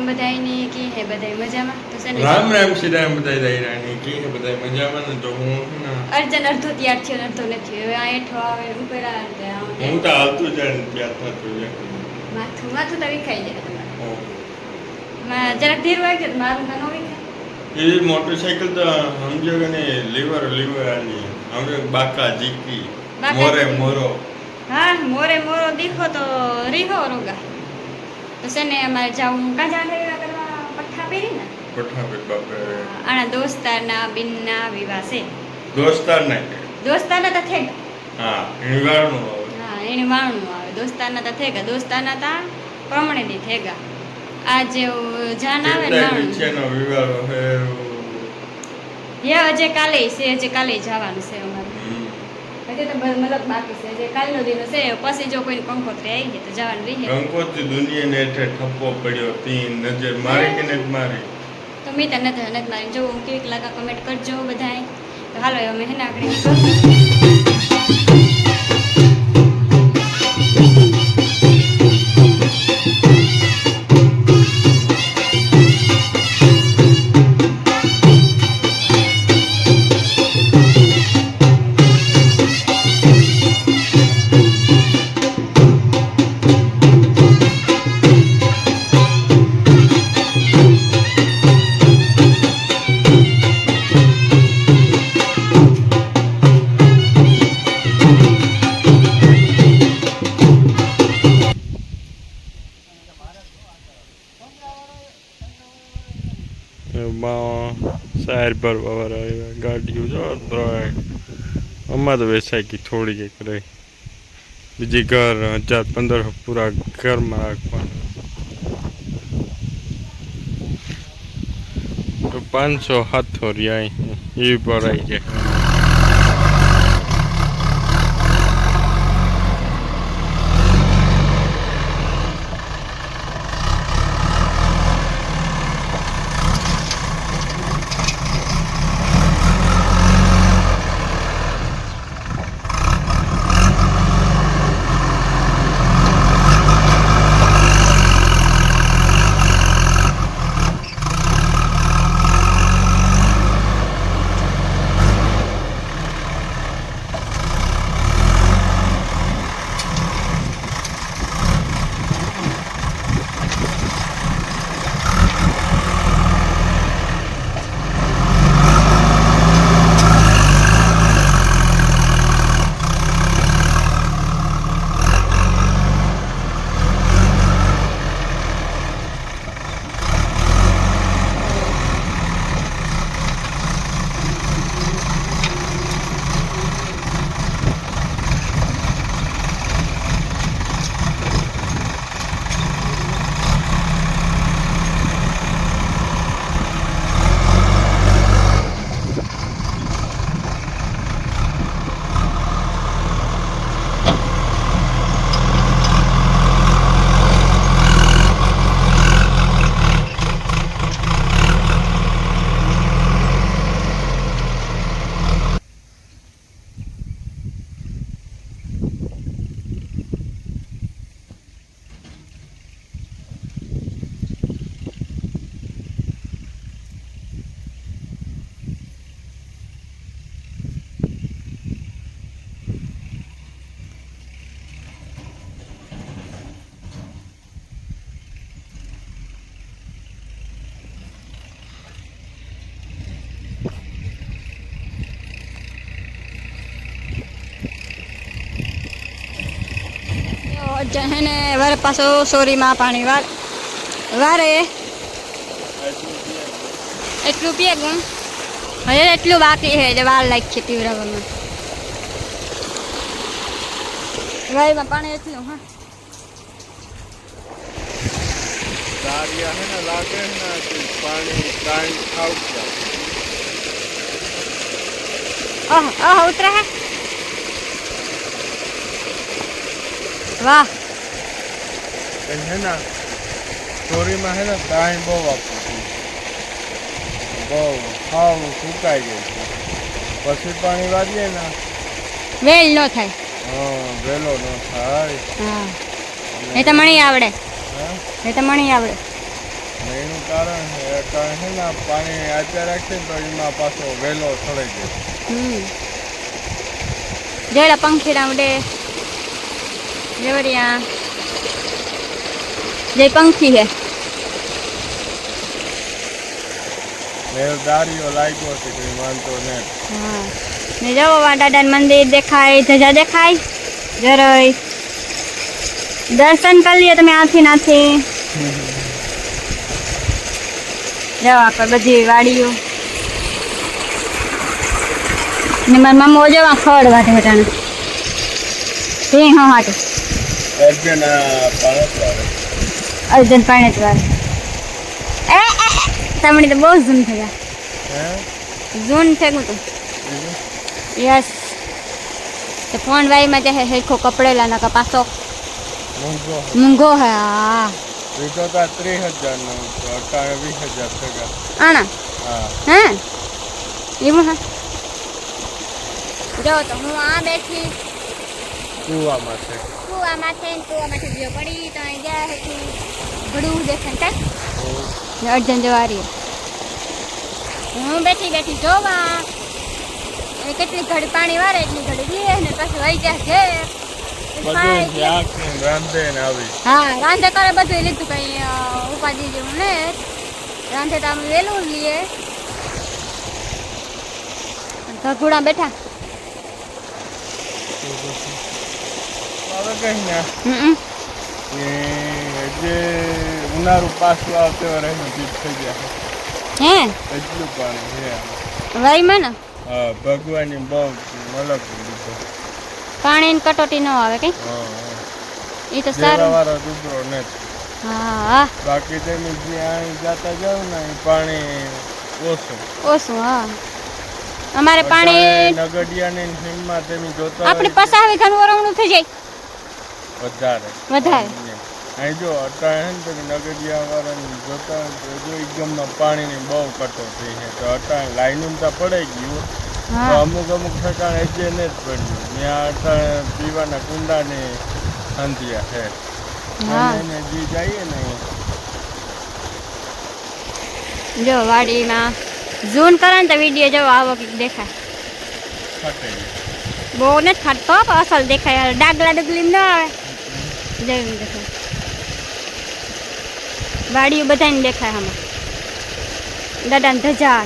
બધાયની કી હે બધાય મજામાં તો છે ને રામ રામ સીધારામ બધાય દાયરાની કી હે બધાય મજામાં ને તો હું અર્જન અડધો તૈયાર થયો ને અડધો નથી હવે આ હેઠો આવે ઉપર આવે હું તો આવતું જાય ને ત્યાં થતું જાય માથું તો વિખાઈ જાય તમારે ઓહ. જરાક ધીર વાગે તો મારું તો ન વિખાય એ મોટરસાઇકલ તો સમજો કે નહીં લીવર આની હવે બાકા જીકી બાકા મોરે જીકી. મોરો હા મોરે મોરો દીખો તો રીહો રોગા તો છે ને અમારે જાઉં કાજા લેવા કરવા પઠ્ઠા પહેરી ને પઠાપે બાપે આના દોસ્તારના બિનના વિવાહ છે દોસ્તાર ના દોસ્તારના તો થઈ હા એનું આવે હા એને વાણું આવે દોસ્તારના તો થઈ ગયા દોસ્તારના તા પ્રમાણે દી થઈ ગયા આ જે જાન આવે ને વાણું પીછેનો વિવાહ હે હજે કાલે છે હજે કાલે જવાનું છે અમારે હજી તો મતલબ બાકી છે જે કાલનો દિવસ છે પછી જો કોઈ કંકોત્રી આવી ગઈ તો જવાનું રહે કંકોત્રી દુનિયાને હેઠે ઠપ્પો પડ્યો તીન નજર મારી કે નથી મારી તો મેં તને નથી મારી જો હું કેવીક લાગા કમેન્ટ કરજો બધાય તો હાલો હવે અમે હેના આગળ નીકળશું સાર ભરવા ગાડીઓ જો અમારે તો વેચાઈ ગઈ થોડી એક રહી બીજી ઘર 1000-1500 પૂરા ઘરમાં રાખવાનું તો 500 હાથો રહ્યા એ ભરાઈ જાય જહેને વર પાછો સોરીમાં પાણી વારે એટલું પીએ ગુણ હવે એટલું બાકી છે જે વાર લાગશે પીવડાવવામાં વાયમાં પાણી એટલું હા દારિયા હે ને લાગે ને પાણી કાંઈ આવશે ઉતરે હે વાહ હે ને ચોરીમાં હે ને કાંઈ બહુ આપવું બહુ ખાવ સુકાઈ જાય છે પછી પાણી વાળીએ ને વેલ ન થાય હા વેલો ન થાય હા એ તો મણી આવડે હા એ તો મણી આવડે ને એનું કારણ છે અટાણે છે ને પાણી અત્યારે રાખીએ ને તો એમાં પાછો વહેલો સળાઈ જાય. જેડા પંખીડા ઉડે રેવડિયા જે પંખી હે મેં દારીઓ લાગ્યો છે કંઈ વાંધો નહીં. હા ને જવો દાદાનું મંદિર દેખાય, ધજા દેખાય જરોય દર્શન કરી લઈએ તમે આથી નાથી. જાઓ આપણે બધી વાડીઓ ને મારા મામા જવા ખડ વાટે હટાણે સિંહ હાટે અર્જુન પાણી જ વાર તમને તો બહુ ઝૂમ થઈ ગયા. ઝૂન ફેંકું તું યસ તો ફોન વાઈમાં જાય હેખો કપડેલા ના પાછો મૂંગો હે. હા તો 30,000 નો 20,000 થયા. આના હા હે એવું હા. જો તો હું આ બેઠી કુવામાં છે. કુવામાંથી બીજો પડી તો અહીં ગયા હતી ઘડું દેખાય ને અર્જન જવારી હું બેઠી જોવા એ કેટલી ઘડી પાણી વારે એટલી ઘડી દે ને પછી વહી જાય રાંધે ને આવી. હા રાંધે કરે બધું લીધું કઈ ઉપાધિ જેવું ને રાંધે તો અમે વહેલું લઈએ ઘોડા બેઠા હવે કઈ ના જે ઉનાળું પાછું આવતો રહે જીત થઈ ગયા હે એટલું પાણી છે. વાઈમાં ને હા ભગવાનની બહુ અલગ લીધો પાણી કટોટી ન આવે કઈ એ તો સારું વાળો ડુબરો નથી. હા બાકી તમે જ્યાં જતા જાવ ને પાણી ઓછું. હા અમારે પાણી નગડિયાની સીમમાં તમે જોતા આપણે પસાવી ઘણું વરવણું થઈ જાય વધારે અહીં જો અટાણે છે ને તમે નગડિયા વાળાને જોતા હોય તો જો એકદમમાં પાણીની બહુ કટોતી છે તો અટાણે લાઈનું તો પડાઈ ગયું તો અમુક ઠેકાણે જે ને જ પડ્યું ત્યાં અટાણે પીવાના કુંડાની સંધિયા છે એને જે જઈએ ને જો વાડીમાં ઝૂમ કરે ને તો વિડીયો જેવો આવો કંઈક દેખાય. બહુ નથી ખાટતો પણ અસલ દેખાય ડાગલા ડગલી ન આવે જેવું દેખાય. વાડીઓ બધાને દેખાય આમાં દાદાને ધજા